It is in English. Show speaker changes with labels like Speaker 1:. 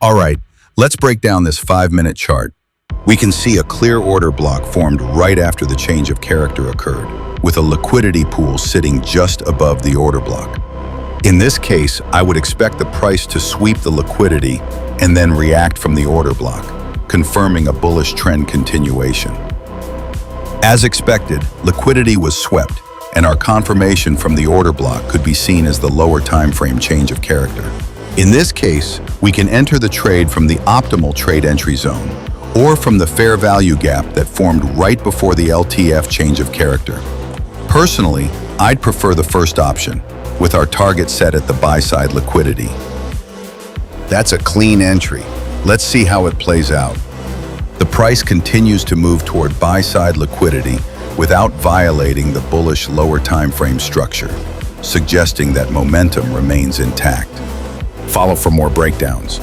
Speaker 1: All right, let's break down this 5-minute chart. We can see a clear order block formed right after the change of character occurred, with a liquidity pool sitting just above the order block. In this case, I would expect the price to sweep the liquidity and then react from the order block, confirming a bullish trend continuation. As expected, liquidity was swept, and our confirmation from the order block could be seen as the lower time frame change of character. In this case, we can enter the trade from the optimal trade entry zone, or from the fair value gap that formed right before the LTF change of character. Personally, I'd prefer the first option, with our target set at the buy-side liquidity. That's a clean entry. Let's see how it plays out. The price continues to move toward buy-side liquidity without violating the bullish lower time frame structure, suggesting that momentum remains intact. Follow for more breakdowns.